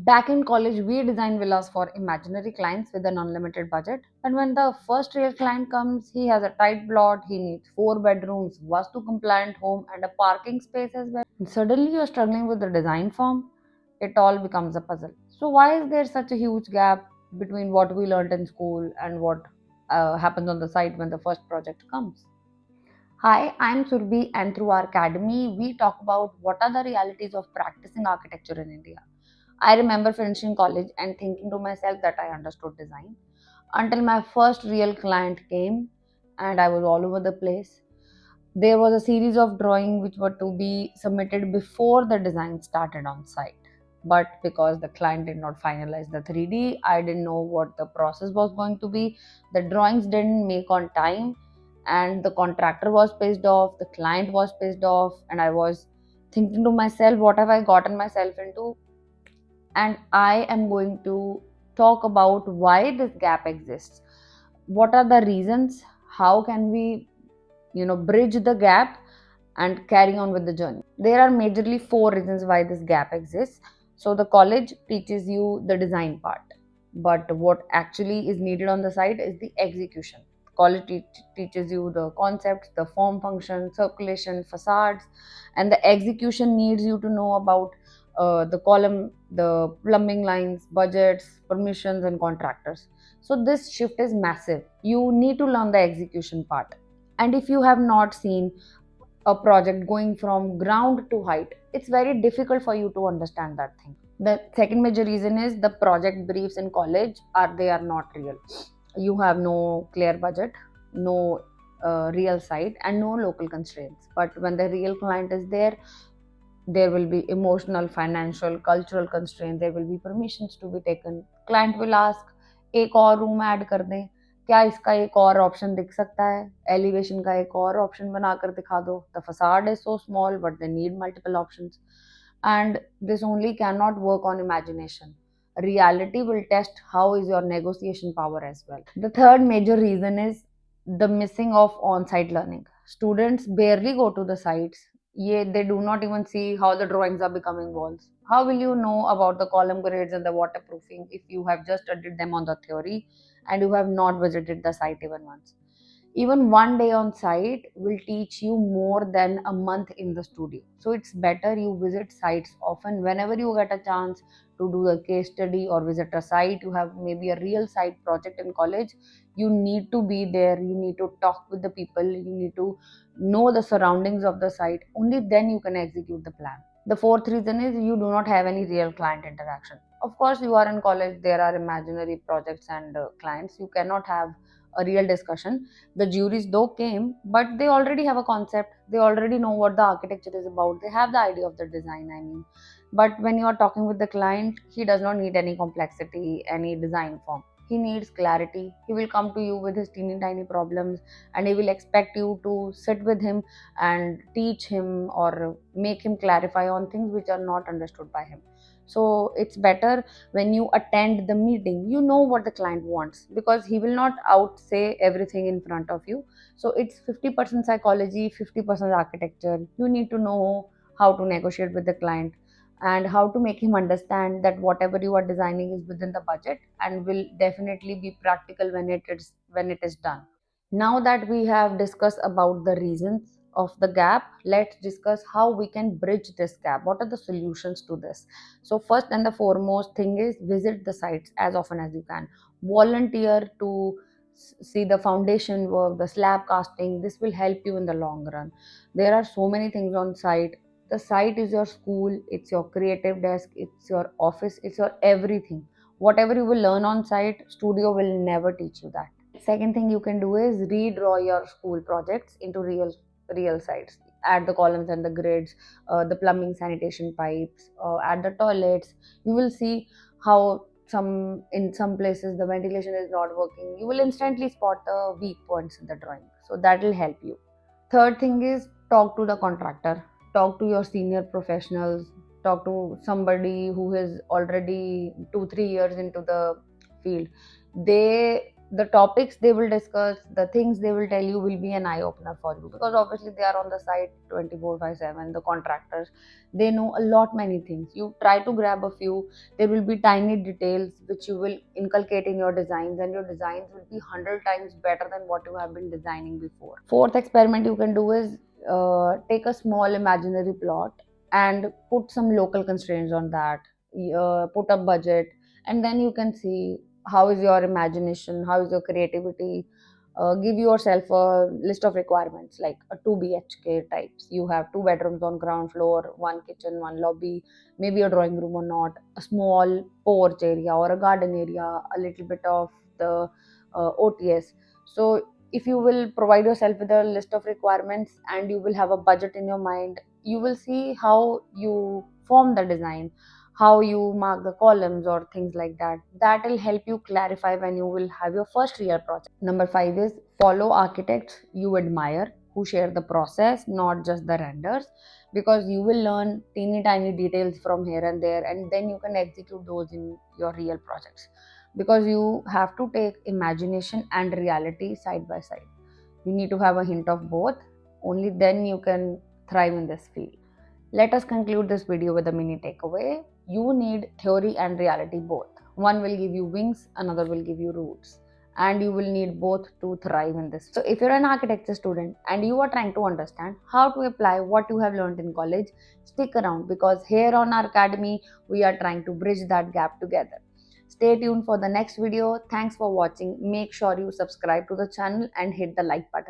Back in college, we design villas for imaginary clients with an unlimited budget. And when the first real client comes, he has a tight plot, he needs four bedrooms, Vastu compliant home, and a parking space as well. And suddenly, you're struggling with the design form. It all becomes a puzzle. So, why is there such a huge gap between what we learned in school and what happens on the site when the first project comes? Hi, I'm Surbhi, and through our academy, we talk about what are the realities of practicing architecture in India. I remember finishing college and thinking to myself that I understood design until my first real client came and I was all over the place. There was a series of drawings which were to be submitted before the design started on site. But because the client did not finalize the 3D, I didn't know what the process was going to be. The drawings didn't make on time, and the contractor was pissed off, the client was pissed off, and I was thinking to myself, what have I gotten myself into? And I am going to talk about why this gap exists. What are the reasons? How can we, bridge the gap and carry on with the journey? There are majorly four reasons why this gap exists. So the college teaches you the design part, but what actually is needed on the site is the execution. College teaches you the concepts, the form function, circulation, facades, and the execution needs you to know about the column, the plumbing lines, budgets, permissions, and contractors. So this shift is massive. You need to learn the execution part. And if you have not seen a project going from ground to height, it's very difficult for you to understand that thing. The second major reason is the project briefs in college are not real. You have no clear budget, no real site, and no local constraints. But when the real client is there will be emotional, financial, cultural constraints. There will be permissions to be taken. Client will ask, एक और room add कर दें, क्या इसका एक और option दिख सकता है, एलिवेशन का एक और ऑप्शन बनाकर दिखा दो. The facade is so small but they need multiple options, and this only cannot work on imagination. Reality will test how is your negotiation power as well. The third major reason is the missing of on-site learning. Students barely go to the sites. Yeah, they do not even see how the drawings are becoming walls. How will you know about the column grades and the waterproofing if you have just studied them on the theory and you have not visited the site even once? Even one day on site will teach you more than a month in the studio. So it's better you visit sites often whenever you get a chance to do a case study or visit a site. You have maybe a real site project in college. You need to be there. You need to talk with the people. You need to know the surroundings of the site. Only then you can execute the plan. The fourth reason is you do not have any real client interaction. Of course, you are in college, there are imaginary projects and clients. You cannot have a real discussion. The juries though came, but they already have a concept, they already know what the architecture is about, they have the idea of the design, I mean. But when you are talking with the client, he does not need any complexity, any design form. He needs clarity. He will come to you with his teeny tiny problems, and he will expect you to sit with him and teach him or make him clarify on things which are not understood by him. So it's better when you attend the meeting, you know what the client wants, because he will not out say everything in front of you. So it's 50% psychology, 50% architecture. You need to know how to negotiate with the client and how to make him understand that whatever you are designing is within the budget and will definitely be practical when it is done. Now that we have discussed about the reasons of the gap, let's discuss how we can bridge this gap. What are the solutions to this? So, first and the foremost thing is visit the sites as often as you can. Volunteer to see the foundation work, the slab casting. This will help you in the long run. There are so many things on site. The site is your school, it's your creative desk, it's your office, it's your everything. Whatever you will learn on site, studio will never teach you that. Second thing you can do is redraw your school projects into real sites. Add the columns and the grids, the plumbing, sanitation pipes, add the toilets. You will see how in some places the ventilation is not working. You will instantly spot the weak points in the drawing. So that will help you. Third thing is talk to the contractor. Talk to your senior professionals. Talk to somebody who is already 2 3 years into the field. They the topics they will discuss, the things they will tell you will be an eye opener for you, because obviously they are on the site 24/7. The contractors, they know a lot many things. You try to grab a few, there will be tiny details which you will inculcate in your designs, and your designs will be 100 times better than what you have been designing before. Fourth experiment you can do is take a small imaginary plot and put some local constraints on that. Put a budget, and then you can see how is your imagination, how is your creativity. Give yourself a list of requirements like a 2 bhk types. You have two bedrooms on ground floor, one kitchen, one lobby, maybe a drawing room or not, a small porch area or a garden area, a little bit of the OTS. So if you will provide yourself with a list of requirements and you will have a budget in your mind, you will see how you form the design, how you mark the columns or things like that. That will help you clarify when you will have your first real project. Number 5 is follow architects you admire who share the process, not just the renders, because you will learn teeny tiny details from here and there, and then you can execute those in your real projects, because you have to take imagination and reality side by side. You need to have a hint of both. Only then you can thrive in this field. Let us conclude this video with a mini takeaway. You need theory and reality both. One will give you wings, another will give you roots. And you will need both to thrive in this. So, if you're an architecture student and you are trying to understand how to apply what you have learned in college, stick around, because here on our academy, we are trying to bridge that gap together. Stay tuned for the next video. Thanks for watching. Make sure you subscribe to the channel and hit the like button.